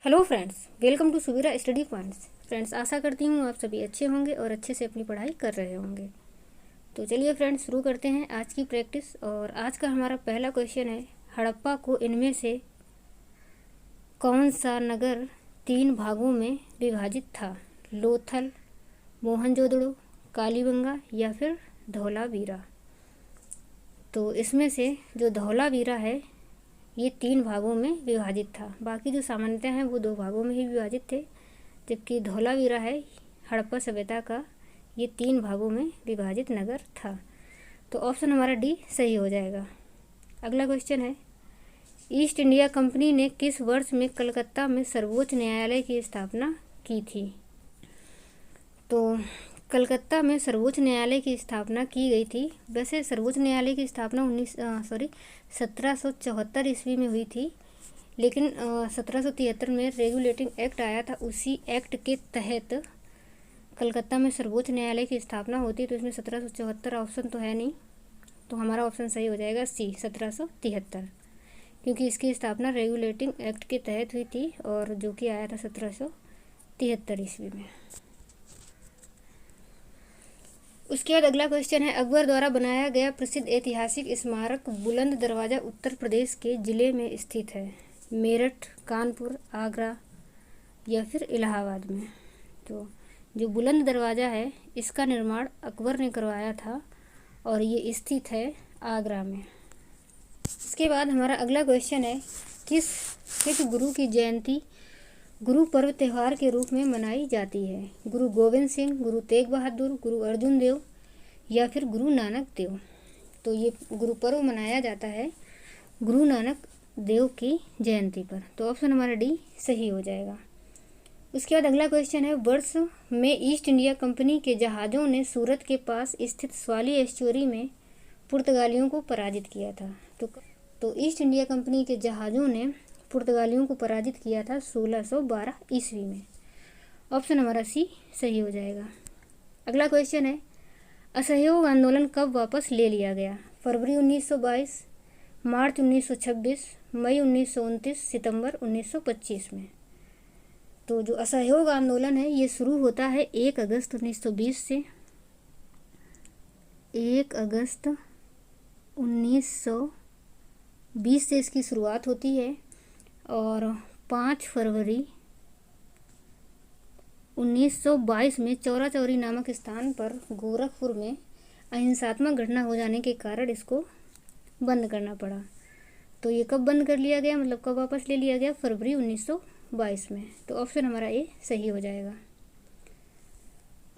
Hello friends, welcome to Suvira study points. Friends, आशा करती हूँ आप सभी अच्छे होंगे और अच्छे से अपनी पढ़ाई कर रहे होंगे। तो चलिए फ्रेंड्स, शुरू करते हैं आज की प्रैक्टिस। और आज का हमारा पहला क्वेश्चन है, हड़प्पा को इनमें से कौन सा नगर 3 भागों में विभाजित था? लोथल, मोहनजोदड़ो, कालीबंगा या फिर धौलावीरा। तो इसमें से जो धौलावीरा है ये 3 भागों में विभाजित था। बाकी जो सामान्यतः हैं वो 2 भागों में ही विभाजित थे, जबकि धौलावीरा है हड़प्पा सभ्यता का ये 3 भागों में विभाजित नगर था। तो ऑप्शन हमारा डी सही हो जाएगा। अगला क्वेश्चन है, ईस्ट इंडिया कंपनी ने किस वर्ष में कलकत्ता में सर्वोच्च न्यायालय की स्थापना की थी? तो कलकत्ता में सर्वोच्च न्यायालय की स्थापना की गई थी। वैसे सर्वोच्च न्यायालय की स्थापना 1774 ईस्वी में हुई थी, लेकिन 1773 में रेगुलेटिंग एक्ट आया था। उसी एक्ट के तहत कलकत्ता में सर्वोच्च न्यायालय की स्थापना होती। तो इसमें 1774 ऑप्शन तो है नहीं, तो हमारा ऑप्शन सही हो जाएगा सी 1773, क्योंकि इसकी स्थापना रेगुलेटिंग एक्ट के तहत हुई थी और जो कि आया था 1773 ईस्वी में। उसके बाद अगला क्वेश्चन है, अकबर द्वारा बनाया गया प्रसिद्ध ऐतिहासिक स्मारक बुलंद दरवाज़ा उत्तर प्रदेश के जिले में स्थित है? मेरठ, कानपुर, आगरा या फिर इलाहाबाद में। तो जो बुलंद दरवाज़ा है इसका निर्माण अकबर ने करवाया था और ये स्थित है आगरा में। इसके बाद हमारा अगला क्वेश्चन है, किस सिख गुरु की जयंती गुरु पर्व त्यौहार के रूप में मनाई जाती है? गुरु गोविंद सिंह, गुरु तेग बहादुर, गुरु अर्जुन देव या फिर गुरु नानक देव। तो ये गुरु पर्व मनाया जाता है गुरु नानक देव की जयंती पर। तो ऑप्शन हमारा डी सही हो जाएगा। उसके बाद अगला क्वेश्चन है, वर्ष में ईस्ट इंडिया कंपनी के जहाज़ों ने सूरत के पास स्थित स्वाली एस्चुरी में पुर्तगालियों को पराजित किया था। तो ईस्ट इंडिया कंपनी के जहाज़ों ने पुर्तगालियों को पराजित किया था 1612 ईस्वी में। ऑप्शन हमारा सी सही हो जाएगा। अगला क्वेश्चन है, असहयोग आंदोलन कब वापस ले लिया गया? फरवरी 1922, मार्च 1926, मई 1929, सितंबर 1925 में। तो जो असहयोग आंदोलन है ये शुरू होता है 1 अगस्त 1920 से। 1 अगस्त 1920 से इसकी शुरुआत होती है और 5 फरवरी 1922 में चौरा चौरी नामक स्थान पर गोरखपुर में अहिंसात्मक घटना हो जाने के कारण इसको बंद करना पड़ा। तो ये कब बंद कर लिया गया, मतलब कब वापस ले लिया गया? फरवरी 1922 में। तो ऑप्शन हमारा ए सही हो जाएगा।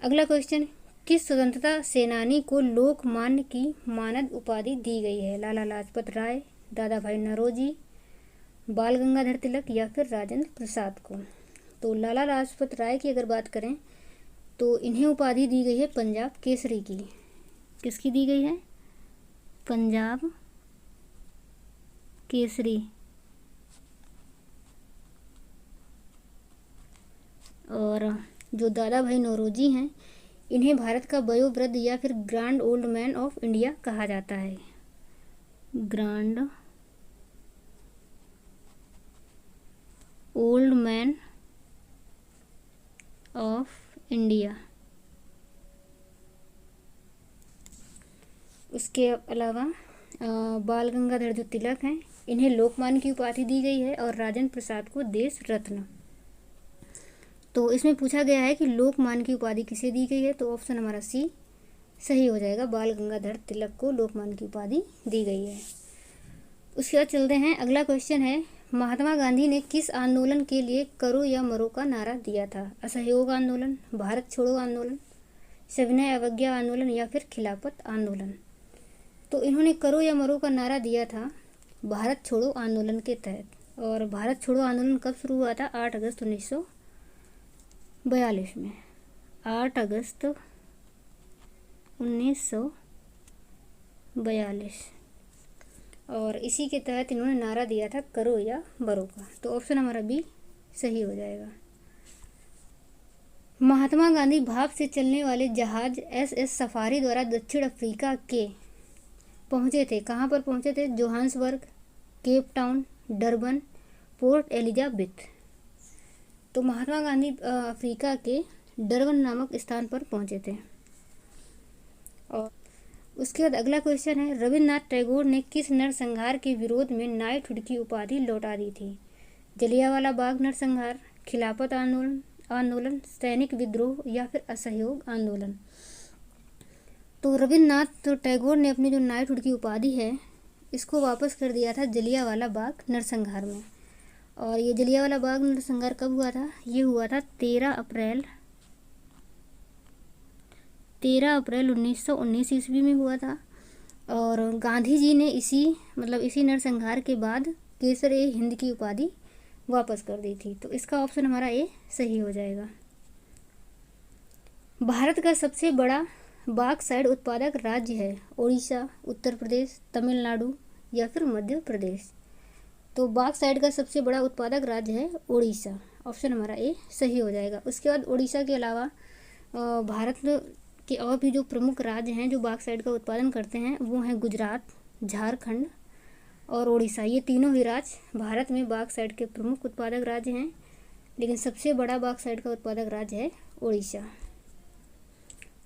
अगला क्वेश्चन, किस स्वतंत्रता सेनानी को लोकमान्य की मानद उपाधि दी गई है? लाला लाजपत राय, दादा भाई नौरोजी, बाल गंगाधर तिलक या फिर राजेंद्र प्रसाद को। तो लाला लाजपत राय की अगर बात करें तो इन्हें उपाधि दी गई है पंजाब केसरी की। किसकी दी गई है? पंजाब केसरी। और जो दादा भाई नौरोजी हैं इन्हें भारत का वयोवृद्ध या फिर grand old man of India कहा जाता है। Grand old man of India. उसके अलावा बाल गंगाधर जो तिलक हैं इन्हें लोकमान्य की उपाधि दी गई है और राजेंद्र प्रसाद को देश रत्न। तो इसमें पूछा गया है कि लोकमान्य की उपाधि किसे दी गई है, तो ऑप्शन हमारा सी सही हो जाएगा। बाल गंगाधर तिलक को लोकमान्य की उपाधि दी गई है। उसके बाद चलते हैं, अगला क्वेश्चन है, महात्मा गांधी ने किस आंदोलन के लिए करो या मरो का नारा दिया था? असहयोग आंदोलन, भारत छोड़ो आंदोलन, सविनय अवज्ञा आंदोलन या फिर खिलाफत आंदोलन। तो इन्होंने करो या मरो का नारा दिया था भारत छोड़ो आंदोलन के तहत। और भारत छोड़ो आंदोलन कब शुरू हुआ था? 8 अगस्त 1942 में। 8 अगस्त 1942। और इसी के तहत इन्होंने नारा दिया था करो या मरो का। तो ऑप्शन हमारा बी सही हो जाएगा। महात्मा गांधी भाप से चलने वाले जहाज SS सफारी द्वारा दक्षिण अफ्रीका के पहुंचे थे। कहाँ पर पहुंचे थे? Johannesburg, Cape Town, Durban, port Elizabeth. तो महात्मा गांधी अफ्रीका के डरबन नामक स्थान पर पहुंचे थे। और उसके बाद अगला क्वेश्चन है, रविन्द्रनाथ टैगोर ने किस नरसंहार के विरोध में नाइटहुड की उपाधि लौटा दी थी? जलियांवाला बाग नरसंहार, खिलाफत आंदोलन, सैनिक विद्रोह या फिर असहयोग आंदोलन। तो रविन्द्रनाथ टैगोर ने अपनी जो नाइटहुड की उपाधि है इसको वापस कर दिया था जलियांवाला बाग नरसंहार में। और ये जलियांवाला बाग नरसंहार कब हुआ था? ये हुआ था 13 अप्रैल 1919 ईस्वी में हुआ था। और गांधी जी ने इसी नरसंहार के बाद केसर-ए-हिंद की उपाधि वापस कर दी थी। तो इसका ऑप्शन हमारा ए सही हो जाएगा। भारत का सबसे बड़ा बॉक्साइट उत्पादक राज्य है? ओडिशा, उत्तर प्रदेश, तमिलनाडु या फिर मध्य प्रदेश। तो बॉक्साइट का सबसे बड़ा उत्पादक राज्य है ओडिशा। ऑप्शन हमारा ए सही हो जाएगा। उसके बाद ओडिशा के अलावा भारत के और भी जो प्रमुख राज्य हैं जो बॉक्साइट का उत्पादन करते हैं वो हैं गुजरात, झारखंड और ओडिशा। ये तीनों ही राज्य भारत में बॉक्साइट के प्रमुख उत्पादक राज्य हैं, लेकिन सबसे बड़ा बॉक्साइट का उत्पादक राज्य है ओडिशा।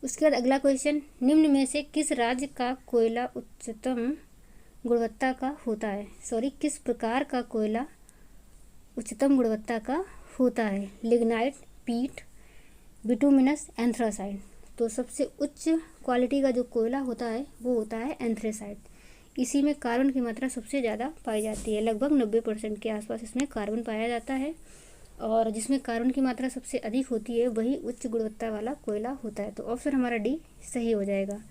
उसके बाद अगला क्वेश्चन, निम्न में से किस राज्य का कोयला उच्चतम गुणवत्ता का होता है? किस प्रकार का कोयला उच्चतम गुणवत्ता का होता है? लिग्नाइट, पीट, बिटुमिनस, एंथ्रासाइट। तो सबसे उच्च क्वालिटी का जो कोयला होता है वो होता है एंथ्रेसाइट। इसी में कार्बन की मात्रा सबसे ज़्यादा पाई जाती है, लगभग 90% के आसपास इसमें कार्बन पाया जाता है। और जिसमें कार्बन की मात्रा सबसे अधिक होती है वही उच्च गुणवत्ता वाला कोयला होता है। तो ऑप्शन हमारा डी सही हो जाएगा।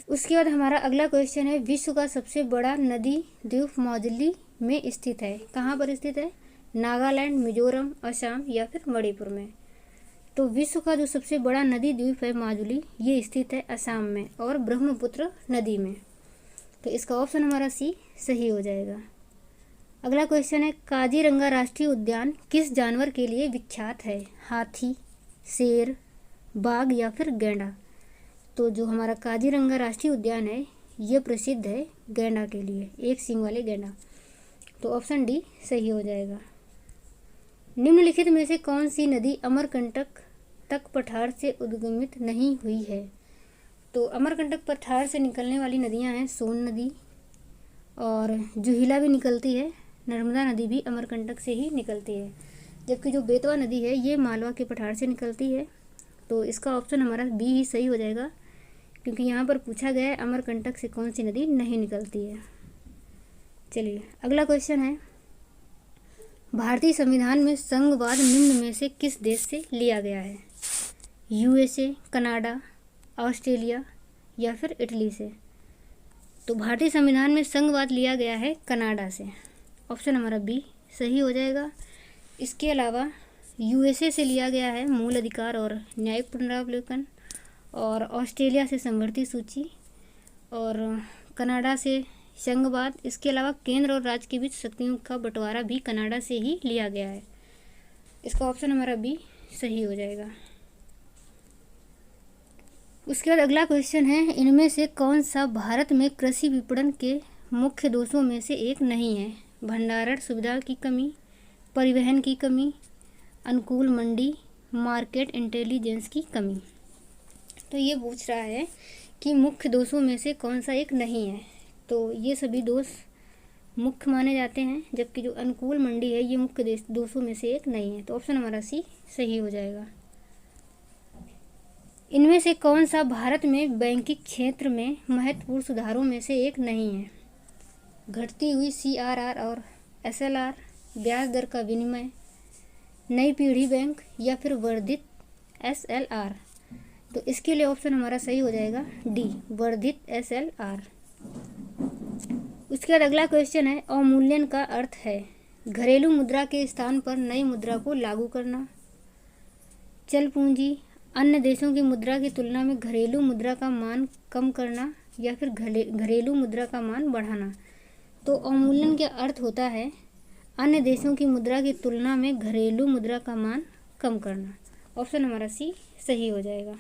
उसके बाद हमारा अगला क्वेश्चन है, विश्व का सबसे बड़ा नदी द्वीप माजुली में स्थित है? कहाँ पर स्थित है? नागालैंड, मिजोरम, असम या फिर मणिपुर में। तो विश्व का जो सबसे बड़ा नदी द्वीप है माजुली, ये स्थित है असम में और ब्रह्मपुत्र नदी में। तो इसका ऑप्शन हमारा सी सही हो जाएगा। अगला क्वेश्चन है, काजीरंगा राष्ट्रीय उद्यान किस जानवर के लिए विख्यात है? हाथी, शेर, बाघ या फिर गैंडा। तो जो हमारा काजीरंगा राष्ट्रीय उद्यान है ये प्रसिद्ध है गैंडा के लिए, एक सींग वाले गैंडा। तो ऑप्शन डी सही हो जाएगा। निम्नलिखित में से कौन सी नदी अमरकंटक तक पठार से उद्गमित नहीं हुई है? तो अमरकंटक पठार से निकलने वाली नदियां हैं सोन नदी और जुहिला भी निकलती है, नर्मदा नदी भी अमरकंटक से ही निकलती है, जबकि जो बेतवा नदी है ये मालवा के पठार से निकलती है। तो इसका ऑप्शन हमारा बी ही सही हो जाएगा, क्योंकि यहाँ पर पूछा गया है अमरकंटक से कौन सी नदी नहीं निकलती है। चलिए अगला क्वेश्चन है, भारतीय संविधान में संघवाद निम्न में से किस देश से लिया गया है? यूएसए, कनाडा, ऑस्ट्रेलिया या फिर इटली से। तो भारतीय संविधान में संघवाद लिया गया है कनाडा से। ऑप्शन हमारा बी सही हो जाएगा। इसके अलावा यूएसए से लिया गया है मूल अधिकार और न्यायिक पुनरावलोकन, और ऑस्ट्रेलिया से संवृत्ति सूची, और कनाडा से संघवाद। इसके अलावा केंद्र और राज्य के बीच शक्तियों का बंटवारा भी कनाडा से ही लिया गया है। इसका ऑप्शन हमारा बी सही हो जाएगा। उसके बाद अगला क्वेश्चन है, इनमें से कौन सा भारत में कृषि विपणन के मुख्य दोषों में से एक नहीं है? भंडारण सुविधा की कमी, परिवहन की कमी, अनुकूल मंडी, मार्केट इंटेलिजेंस की कमी। तो ये पूछ रहा है कि मुख्य दोषों में से कौन सा एक नहीं है। तो ये सभी दोष मुख्य माने जाते हैं, जबकि जो अनुकूल मंडी है ये मुख्य दोषों में से एक नहीं है। तो ऑप्शन हमारा सी सही हो जाएगा। इनमें से कौन सा भारत में बैंकिंग क्षेत्र में महत्वपूर्ण सुधारों में से एक नहीं है? घटती हुई CRR और SLR, ब्याज दर का विनिमय, नई पीढ़ी बैंक या फिर वर्धित SLR। तो इसके लिए ऑप्शन हमारा सही हो जाएगा डी, वर्धित SLR। उसके बाद अगला क्वेश्चन है, अवमूल्यन का अर्थ है घरेलू मुद्रा के स्थान पर नई मुद्रा को लागू करना, चल पूंजी, अन्य देशों की मुद्रा की तुलना में घरेलू मुद्रा का मान कम करना या फिर घरेलू मुद्रा का मान बढ़ाना। तो अवमूल्यन का अर्थ होता है अन्य देशों की मुद्रा की तुलना में घरेलू मुद्रा का मान कम करना। ऑप्शन हमारा सी सही हो जाएगा।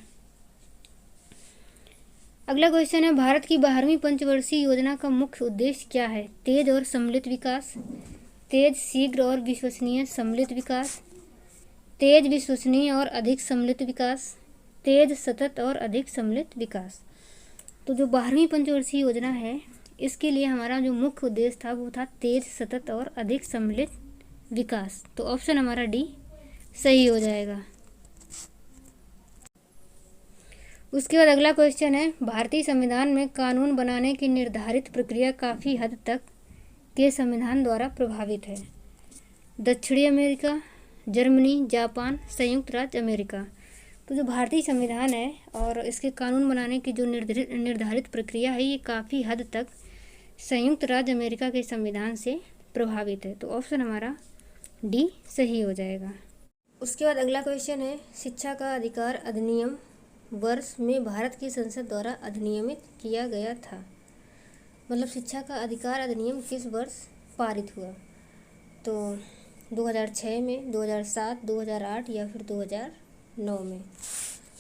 अगला क्वेश्चन है, भारत की 12वीं पंचवर्षीय योजना का मुख्य उद्देश्य क्या है? तेज और सम्मिलित विकास, तेज, शीघ्र और विश्वसनीय सम्मिलित विकास, तेज, विश्वसनीय और अधिक सम्मिलित विकास। तेज, सतत और अधिक सम्मिलित विकास। तो जो 12वीं पंचवर्षीय योजना है, इसके लिए हमारा जो मुख्य उद्देश्य था वो था तेज, सतत और अधिक सम्मिलित विकास। तो ऑप्शन हमारा डी सही हो जाएगा। उसके बाद अगला क्वेश्चन है, भारतीय संविधान में कानून बनाने की निर्धारित प्रक्रिया काफ़ी हद तक के संविधान द्वारा प्रभावित है। दक्षिणी अमेरिका, जर्मनी, जापान, संयुक्त राज्य अमेरिका। तो जो भारतीय संविधान है और इसके कानून बनाने की जो निर्धारित प्रक्रिया है, ये काफ़ी हद तक संयुक्त राज्य अमेरिका के संविधान से प्रभावित है। तो ऑप्शन हमारा डी सही हो जाएगा। उसके बाद अगला क्वेश्चन है, शिक्षा का अधिकार अधिनियम वर्ष में भारत की संसद द्वारा अधिनियमित किया गया था। मतलब शिक्षा का अधिकार अधिनियम किस वर्ष पारित हुआ? तो 2006 में, 2007, 2008 या फिर 2009 में।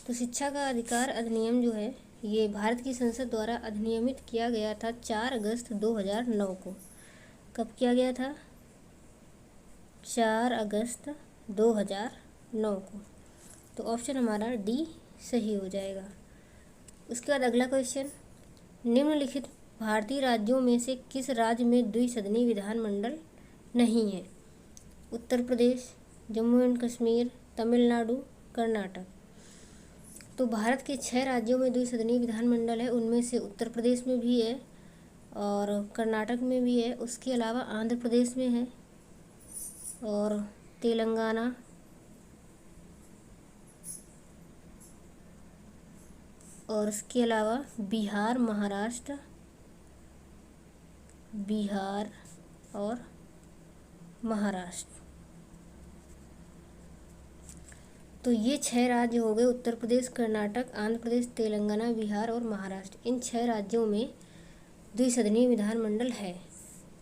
तो शिक्षा का अधिकार अधिनियम जो है ये भारत की संसद द्वारा अधिनियमित किया गया था 4 अगस्त 2009 को। कब किया गया था? 4 अगस्त 2009 को। तो ऑप्शन हमारा डी सही हो जाएगा। उसके बाद अगला क्वेश्चन, निम्नलिखित भारतीय राज्यों में से किस राज्य में द्विसदनी विधानमंडल नहीं है? उत्तर प्रदेश, जम्मू एंड कश्मीर, तमिलनाडु, कर्नाटक। तो भारत के 6 राज्यों में द्विसदनी विधानमंडल है, उनमें से उत्तर प्रदेश में भी है और कर्नाटक में भी है। उसके अलावा आंध्र प्रदेश में है और तेलंगाना और इसके अलावा बिहार, महाराष्ट्र, बिहार और महाराष्ट्र। तो ये 6 राज्य हो गए, उत्तर प्रदेश, कर्नाटक, आंध्र प्रदेश, तेलंगाना, बिहार और महाराष्ट्र। इन 6 राज्यों में द्विसदनीय विधानमंडल है।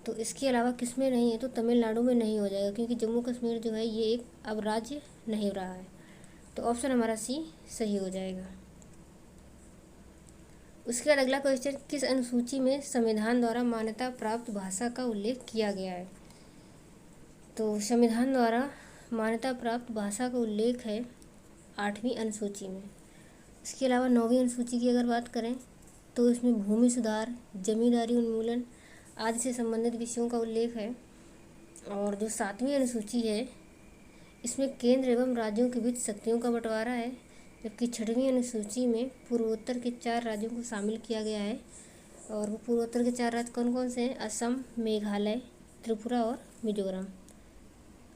तो इसके अलावा किस में नहीं है? तो तमिलनाडु में नहीं हो जाएगा, क्योंकि जम्मू कश्मीर जो है ये एक अब राज्य नहीं रहा है। तो ऑप्शन हमारा सी सही हो जाएगा। उसके बाद अगला क्वेश्चन, किस अनुसूची में संविधान द्वारा मान्यता प्राप्त भाषा का उल्लेख किया गया है? तो संविधान द्वारा मान्यता प्राप्त भाषा का उल्लेख है 8वीं अनुसूची में। इसके अलावा 9वीं अनुसूची की अगर बात करें तो इसमें भूमि सुधार, जमींदारी उन्मूलन आदि से संबंधित विषयों का उल्लेख है। और जो 7वीं अनुसूची है इसमें केंद्र एवं राज्यों के बीच शक्तियों का बंटवारा है, जबकि 6वीं अनुसूची में पूर्वोत्तर के 4 राज्यों को शामिल किया गया है। और वो पूर्वोत्तर के 4 राज्य कौन कौन से हैं? असम, मेघालय, त्रिपुरा और मिजोरम।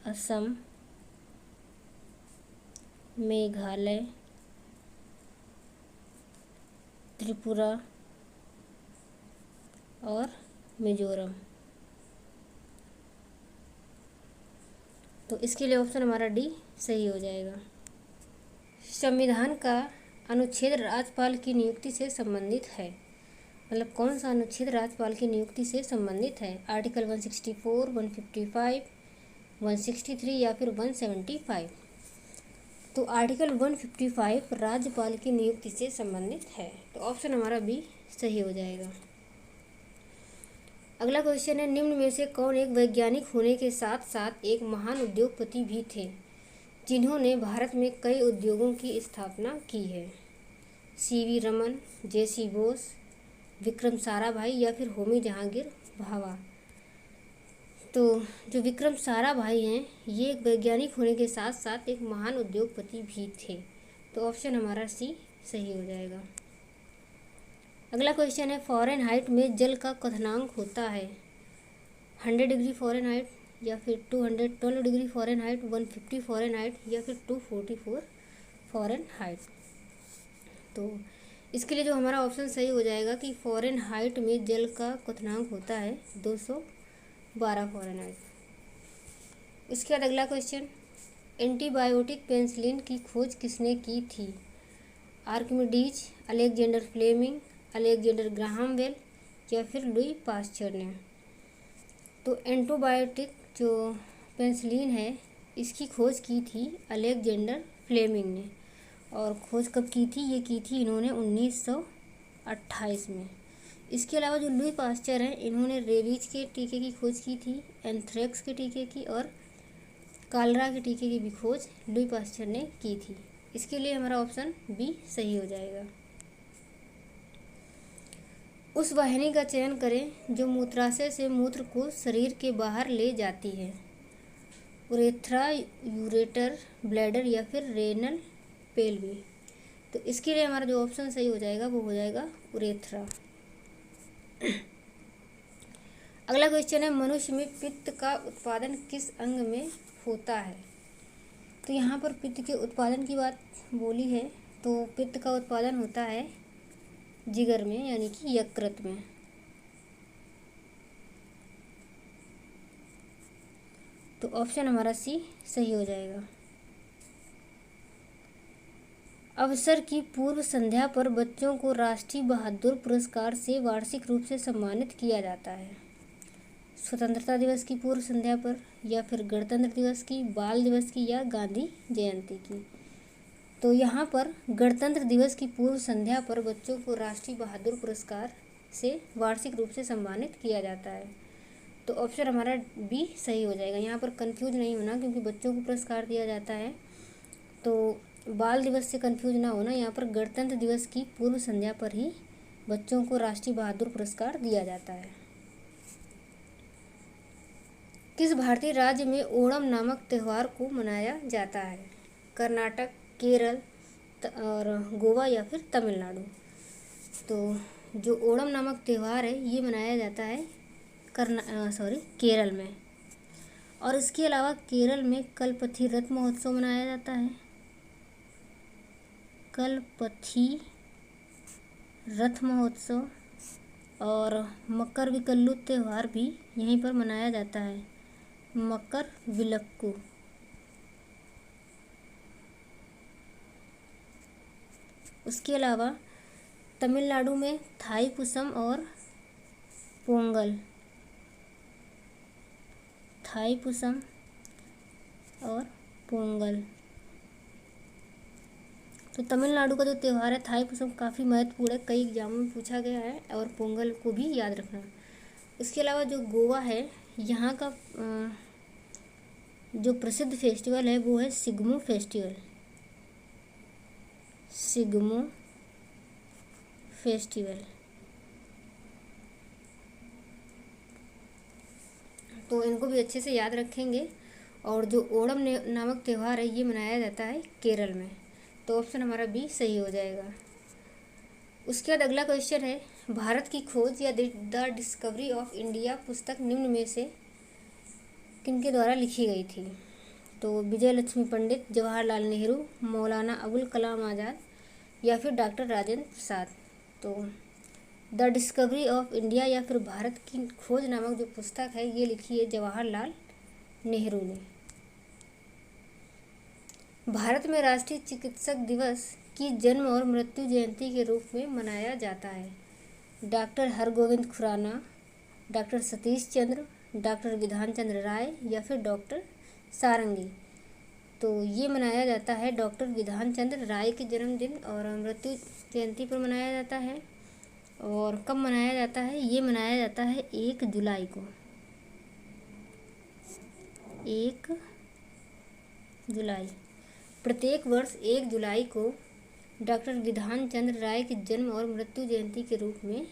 असम, मेघालय, त्रिपुरा और मिजोरम। तो इसके लिए ऑप्शन हमारा डी सही हो जाएगा। संविधान का अनुच्छेद राज्यपाल की नियुक्ति से संबंधित है। मतलब कौन सा अनुच्छेद राज्यपाल की नियुक्ति से संबंधित है? आर्टिकल 164, 155, 163 या फिर 175। तो आर्टिकल 155 राज्यपाल की नियुक्ति से संबंधित है। तो ऑप्शन हमारा बी सही हो जाएगा। अगला क्वेश्चन है, निम्न में से कौन एक वैज्ञानिक होने के साथ साथ एक महान उद्योगपति भी थे जिन्होंने भारत में कई उद्योगों की स्थापना की है? सीवी रमन, जेसी बोस, विक्रम साराभाई या फिर होमी जहांगीर भाभा। तो जो विक्रम साराभाई हैं ये एक वैज्ञानिक होने के साथ साथ एक महान उद्योगपति भी थे। तो ऑप्शन हमारा सी सही हो जाएगा। अगला क्वेश्चन है, फ़ारेनहाइट में जल का क्वथनांक होता है 100 डिग्री फ़ारेनहाइट या फिर 212 डिग्री फ़ारेनहाइट, 150 फ़ारेनहाइट या फिर 244 फ़ारेनहाइट। तो इसके लिए जो हमारा ऑप्शन सही हो जाएगा कि फ़ारेनहाइट में जल का क्वथनांक होता है 212 फ़ारेनहाइट। इसके बाद अगला क्वेश्चन, एंटीबायोटिक पेनिसिलिन की खोज किसने की थी? Archimedes, Alexander Fleming, Alexander Graham Bell या फिर लुई पास्चर ने। तो एंटीबायोटिक जो पेनिसिलिन है इसकी खोज की थी अलेक्जेंडर फ्लेमिंग ने। और खोज कब की थी? ये की थी इन्होंने 1928 में। इसके अलावा जो लुई पास्चर हैं इन्होंने रेबीज के टीके की खोज की थी, एंथ्रेक्स के टीके की और कालरा के टीके की भी खोज लुई पास्चर ने की थी। इसके लिए हमारा ऑप्शन बी सही हो जाएगा। उस वाहिनी का चयन करें जो मूत्राशय से मूत्र को शरीर के बाहर ले जाती है। उरेथ्रा, यूरेटर, ब्लैडर या फिर रेनल पेल्वी। तो इसके लिए हमारा जो ऑप्शन सही हो जाएगा वो हो जाएगा उरेथ्रा। अगला क्वेश्चन है, मनुष्य में पित्त का उत्पादन किस अंग में होता है। तो यहाँ पर पित्त के उत्पादन की बात बोली है, तो पित्त का उत्पादन होता है जिगर में, यानी कि यकृत में। तो ऑप्शन हमारा सी सही हो जाएगा। अवसर की पूर्व संध्या पर बच्चों को राष्ट्रीय बहादुर पुरस्कार से वार्षिक रूप से सम्मानित किया जाता है। स्वतंत्रता दिवस की पूर्व संध्या पर, या फिर गणतंत्र दिवस की, बाल दिवस की, या गांधी जयंती की। तो यहाँ पर गणतंत्र दिवस की पूर्व संध्या पर बच्चों को राष्ट्रीय बहादुर पुरस्कार से वार्षिक रूप से सम्मानित किया जाता है। तो ऑप्शन हमारा बी सही हो जाएगा। यहाँ पर कंफ्यूज नहीं होना, क्योंकि बच्चों को पुरस्कार दिया जाता है, तो बाल दिवस से कंफ्यूज ना होना। यहाँ पर गणतंत्र दिवस की पूर्व संध्या पर ही बच्चों को राष्ट्रीय बहादुर पुरस्कार दिया जाता है। किस भारतीय राज्य में ओणम नामक त्यौहार को मनाया जाता है। कर्नाटक, केरल और गोवा या फिर तमिलनाडु। तो जो ओणम नामक त्यौहार है ये मनाया जाता है केरल में। और इसके अलावा केरल में कलपथी रथ महोत्सव मनाया जाता है। कलपथी रथ महोत्सव और मकर विकल्लू त्यौहार भी यहीं पर मनाया जाता है, मकर विलक्कू। उसके अलावा तमिलनाडु में थाईपुसम और पोंगल, थाईपुसम और पोंगल। तो तमिलनाडु का जो त्यौहार है थाईपुसम काफ़ी महत्वपूर्ण है, कई एग्जामों में पूछा गया है, और पोंगल को भी याद रखना। इसके अलावा जो गोवा है, यहाँ का जो प्रसिद्ध फेस्टिवल है वो है सिग्मो फेस्टिवल। सिग्मो फेस्टिवल। तो इनको भी अच्छे से याद रखेंगे। और जो ओणम नामक त्यौहार है ये मनाया जाता है केरल में। तो ऑप्शन हमारा बी सही हो जाएगा। उसके बाद अगला क्वेश्चन है, भारत की खोज या द डिस्कवरी ऑफ इंडिया पुस्तक निम्न में से किनके द्वारा लिखी गई थी। तो विजय लक्ष्मी पंडित, जवाहरलाल नेहरू, मौलाना अबुल कलाम आज़ाद या फिर डॉक्टर राजेंद्र प्रसाद। तो द डिस्कवरी ऑफ इंडिया या फिर भारत की खोज नामक जो पुस्तक है ये लिखी है जवाहरलाल नेहरू ने। भारत में राष्ट्रीय चिकित्सक दिवस की जन्म और मृत्यु जयंती के रूप में मनाया जाता है। Doctor Hargovind Khurana, doctor Satish Chandra, doctor Bidhan Chandra राय या फिर डॉक्टर सारंगी। तो ये मनाया जाता है डॉक्टर विधान चंद्र राय के जन्मदिन और मृत्यु जयंती पर मनाया जाता है। और कब मनाया जाता है, ये मनाया जाता है 1 जुलाई को। 1 जुलाई, प्रत्येक वर्ष 1 जुलाई को डॉक्टर विधान चंद्र राय के जन्म और मृत्यु जयंती के रूप में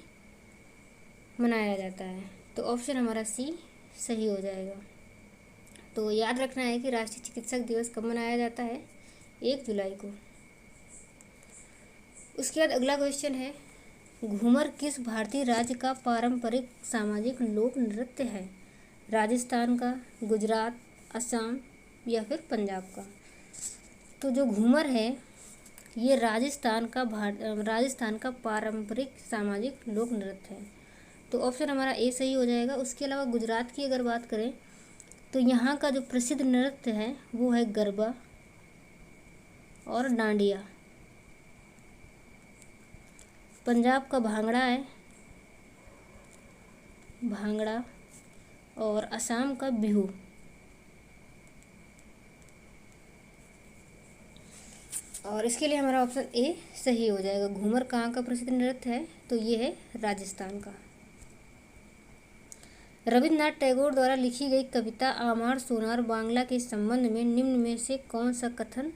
मनाया जाता है। तो ऑप्शन हमारा सी सही हो जाएगा। तो याद रखना है कि राष्ट्रीय चिकित्सक दिवस कब मनाया जाता है, 1 जुलाई को। उसके बाद अगला क्वेश्चन है, घूमर किस भारतीय राज्य का पारंपरिक सामाजिक लोक नृत्य है। राजस्थान का, गुजरात, असम या फिर पंजाब का। तो जो घूमर है ये राजस्थान का पारंपरिक सामाजिक लोक नृत्य है। तो ऑप्शन हमारा ए सही हो जाएगा। उसके अलावा गुजरात की अगर बात करें तो यहाँ का जो प्रसिद्ध नृत्य है वो है गरबा और डांडिया। पंजाब का भांगड़ा है, भांगड़ा, और असम का बिहू। और इसके लिए हमारा ऑप्शन ए सही हो जाएगा। घूमर कहाँ का प्रसिद्ध नृत्य है, तो ये है राजस्थान का। रविन्द्रनाथ टैगोर द्वारा लिखी गई कविता आमार सोनार बांग्ला के संबंध में निम्न में से कौन सा कथन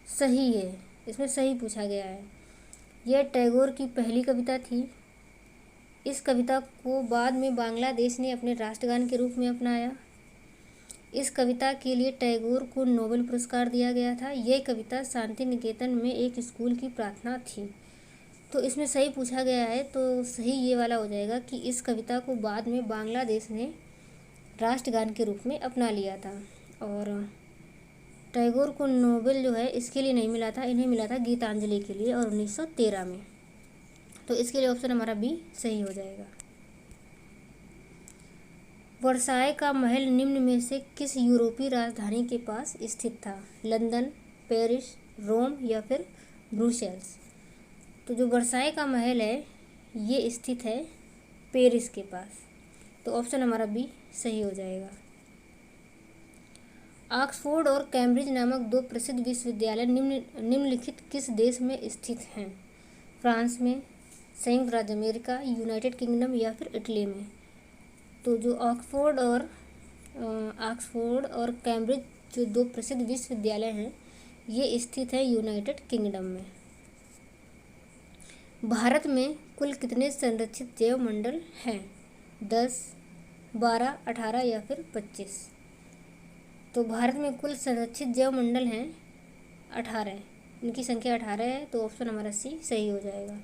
सही है? इसमें सही पूछा गया है। यह टैगोर की पहली कविता थी। इस कविता को बाद में बांग्लादेश ने अपने राष्ट्रगान के रूप में अपनाया। इस कविता के लिए टैगोर को नोबेल पुरस्कार दिया गया था। यह कविता शांति निकेतन में एक स्कूल की प्रार्थना थी। तो इसमें सही पूछा गया है, तो सही ये वाला हो जाएगा कि इस कविता को बाद में बांग्लादेश ने राष्ट्रगान के रूप में अपना लिया था। और टैगोर को नोबेल जो है इसके लिए नहीं मिला था, इन्हें मिला था गीतांजलि के लिए, और 1913 में। तो इसके लिए ऑप्शन हमारा बी सही हो जाएगा। वर्साय का महल निम्न में से किस यूरोपीय राजधानी के पास स्थित था? लंदन, पेरिस, रोम या फिर ब्रुसेल्स? तो जो वर्साय का महल है ये स्थित है पेरिस के पास। तो ऑप्शन हमारा बी सही हो जाएगा। ऑक्सफोर्ड और कैम्ब्रिज नामक दो प्रसिद्ध विश्वविद्यालय निम्नलिखित किस देश में स्थित हैं? फ्रांस में, संयुक्त राज्य अमेरिका, यूनाइटेड किंगडम या फिर इटली में? तो जो ऑक्सफोर्ड और कैम्ब्रिज जो दो प्रसिद्ध विश्वविद्यालय हैं ये स्थित है यूनाइटेड किंगडम में। भारत में कुल कितने संरक्षित जैव मंडल हैं? 10, 12, 18 या फिर 25? तो भारत में कुल संरक्षित जैव मंडल हैं 18, इनकी संख्या 18 है। तो ऑप्शन हमारा सी सही हो जाएगा।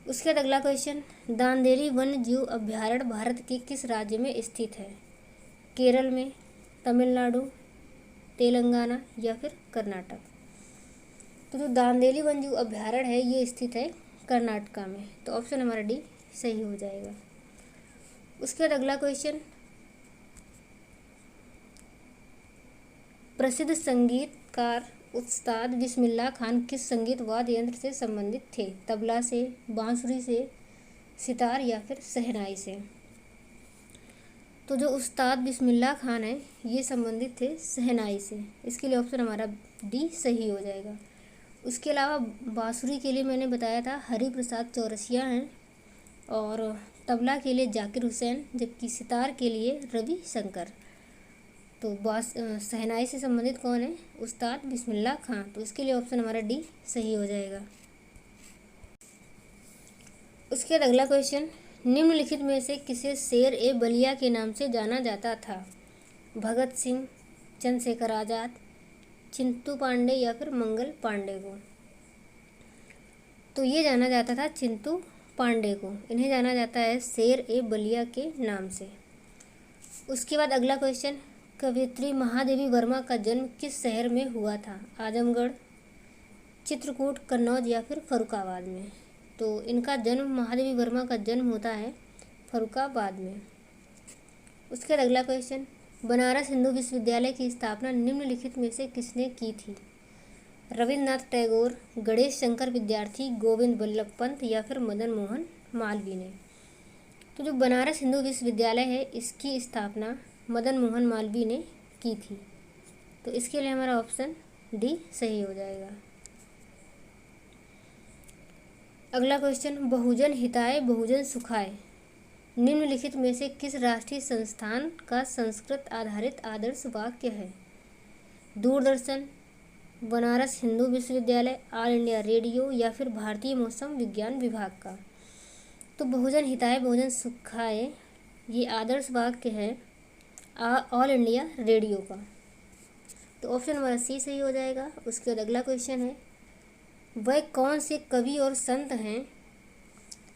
उसके बाद अगला क्वेश्चन, दांदेली वन्य जीव अभ्यारण्य भारत के किस राज्य में स्थित है? केरल में, तमिलनाडु, तेलंगाना या फिर कर्नाटक? तो जो दांदेली वन्य जीव अभ्यारण्य है ये स्थित है कर्नाटका में। तो ऑप्शन हमारा डी सही हो जाएगा। उसके बाद अगला क्वेश्चन, प्रसिद्ध संगीतकार उस्ताद बिस्मिल्लाह खान किस संगीत वाद्य यंत्र से संबंधित थे? तबला से, बांसुरी से, सितार या फिर शहनाई से? तो जो उस्ताद बिस्मिल्लाह खान है ये संबंधित थे शहनाई से। इसके लिए ऑप्शन हमारा डी सही हो जाएगा। उसके अलावा बांसुरी के लिए मैंने बताया था हरि प्रसाद चौरसिया हैं, और तबला के लिए जाकिर हुसैन, जबकि सितार के लिए रवि शंकर। तो शहनाई से संबंधित कौन है? उस्ताद बिस्मिल्लाह खान। तो इसके लिए ऑप्शन हमारा डी सही हो जाएगा। उसके बाद अगला क्वेश्चन, निम्नलिखित में से किसे शेर ए बलिया के नाम से जाना जाता था? भगत सिंह, चंद्रशेखर आज़ाद, चिंटू पांडे या फिर मंगल पांडे को? तो ये जाना जाता था चिंटू पांडे को। इन्हें जाना जाता है शेर ए बलिया के नाम से। उसके बाद अगला क्वेश्चन, कवयित्री महादेवी वर्मा का जन्म किस शहर में हुआ था? आजमगढ़, चित्रकूट, कन्नौज या फिर फर्रुखाबाद में? तो इनका जन्म, महादेवी वर्मा का जन्म होता है फर्रुखाबाद में। उसके बाद अगला क्वेश्चन, बनारस हिंदू विश्वविद्यालय की स्थापना निम्नलिखित में से किसने की थी? रविन्द्रनाथ टैगोर, गणेश शंकर विद्यार्थी, गोविंद बल्लभ पंत या फिर मदन मोहन मालवीय ने? तो जो बनारस हिंदू विश्वविद्यालय है इसकी स्थापना मदन मोहन मालवीय ने की थी। तो इसके लिए हमारा ऑप्शन डी सही हो जाएगा। अगला क्वेश्चन, बहुजन हिताय बहुजन सुखाय निम्नलिखित में से किस राष्ट्रीय संस्थान का संस्कृत आधारित आदर्श वाक्य है? दूरदर्शन, बनारस हिंदू विश्वविद्यालय, ऑल इंडिया रेडियो या फिर भारतीय मौसम विज्ञान विभाग का? तो बहुजन हिताय बहुजन सुखाय ये आदर्श वाक्य है ऑल इंडिया रेडियो का। तो ऑप्शन हमारा सी सही हो जाएगा। उसके बाद अगला क्वेश्चन है, वह कौन से कवि और संत हैं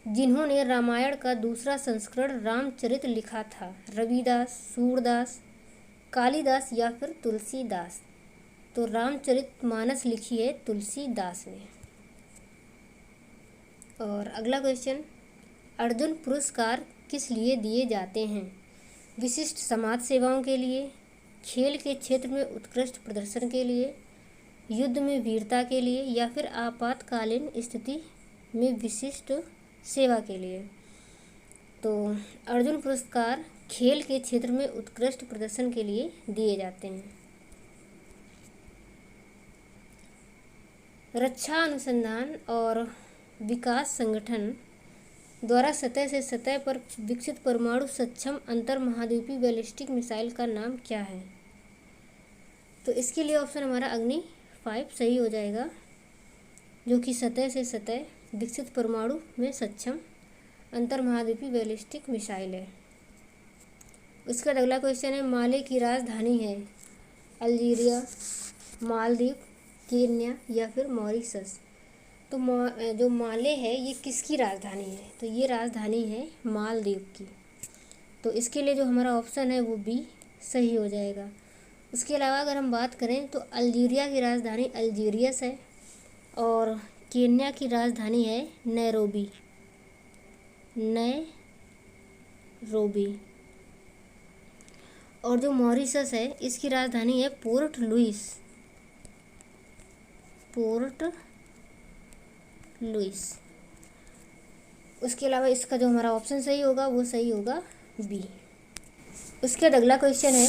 जिन्होंने रामायण का दूसरा संस्करण रामचरित लिखा था? रविदास, सूरदास, कालिदास या फिर तुलसीदास? तो रामचरितमानस लिखी है तुलसीदास ने। और अगला क्वेश्चन, अर्जुन पुरस्कार किस लिए दिए जाते हैं? विशिष्ट समाज सेवाओं के लिए, खेल के क्षेत्र में उत्कृष्ट प्रदर्शन के लिए, युद्ध में वीरता के लिए या फिर आपातकालीन स्थिति में विशिष्ट सेवा के लिए? तो अर्जुन पुरस्कार खेल के क्षेत्र में उत्कृष्ट प्रदर्शन के लिए दिए जाते हैं। रक्षा अनुसंधान और विकास संगठन द्वारा सतह से सतह पर विकसित परमाणु सक्षम अंतर महाद्वीपीय बैलिस्टिक मिसाइल का नाम क्या है? तो इसके लिए ऑप्शन हमारा अग्नि 5 सही हो जाएगा, जो कि सतह से सतह विकसित परमाणु में सक्षम अंतर महाद्वीपीय बैलिस्टिक मिसाइल है। उसका अगला क्वेश्चन है, माले की राजधानी है अल्जीरिया, मालदीव, केन्या या फिर मॉरिशस। तो जो माले है ये किसकी राजधानी है? तो ये राजधानी है मालदीव की। तो इसके लिए जो हमारा ऑप्शन है वो बी सही हो जाएगा। उसके अलावा अगर हम बात करें तो अल्जीरिया की राजधानी अल्जीरियस है और केन्या की राजधानी है नैरोबी। और जो मॉरिशस है इसकी राजधानी है पोर्ट लुइस। उसके अलावा इसका जो हमारा ऑप्शन सही होगा वो सही होगा बी। उसके बाद अगला क्वेश्चन है,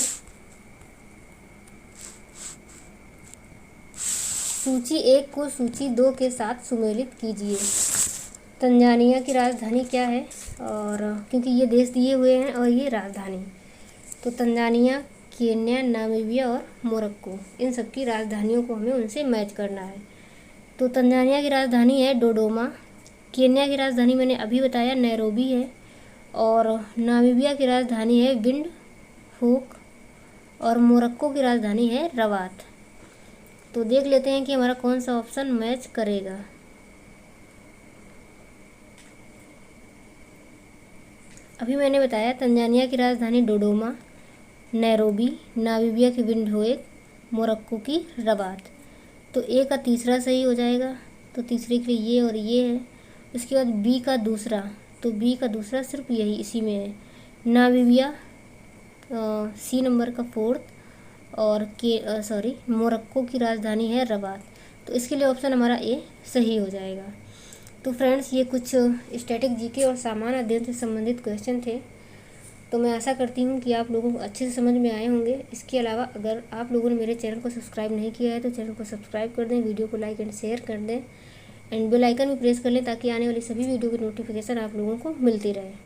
सूची 1 को सूची 2 के साथ सुमेलित कीजिए। तंजानिया की राजधानी क्या है? और क्योंकि ये देश दिए हुए हैं और ये राजधानी, तो तंजानिया, केन्या, नामीबिया और मोरक्को, इन सब की राजधानियों को हमें उनसे मैच करना है। तो तंजानिया की राजधानी है डोडोमा, केन्या की राजधानी मैंने अभी बताया नैरोबी है, और नामीबिया की राजधानी है विंडहूक, और मोरक्को की राजधानी है रबात। तो देख लेते हैं कि हमारा कौन सा ऑप्शन मैच करेगा। अभी मैंने बताया तंजानिया की राजधानी डोडोमा, नैरोबी, नामीबिया की विंडहूक, मोरक्को की रबात। तो ए का तीसरा सही हो जाएगा, तो तीसरे के लिए ये और ये है। उसके बाद बी का दूसरा, तो बी का दूसरा सिर्फ यही इसी में है, नामीबिया सी नंबर का 4th, और मोरक्को की राजधानी है रबात। तो इसके लिए ऑप्शन हमारा ए सही हो जाएगा। तो फ्रेंड्स, ये कुछ स्टैटिक जीके और सामान्य अध्ययन से संबंधित क्वेश्चन थे। तो मैं आशा करती हूँ कि आप लोगों को अच्छे से समझ में आए होंगे। इसके अलावा अगर आप लोगों ने मेरे चैनल को सब्सक्राइब नहीं किया है तो चैनल को सब्सक्राइब कर दें, वीडियो को लाइक एंड शेयर कर दें, एंड बेल आइकन भी प्रेस कर लें ताकि आने वाली सभी वीडियो की नोटिफिकेशन आप लोगों को मिलती रहे।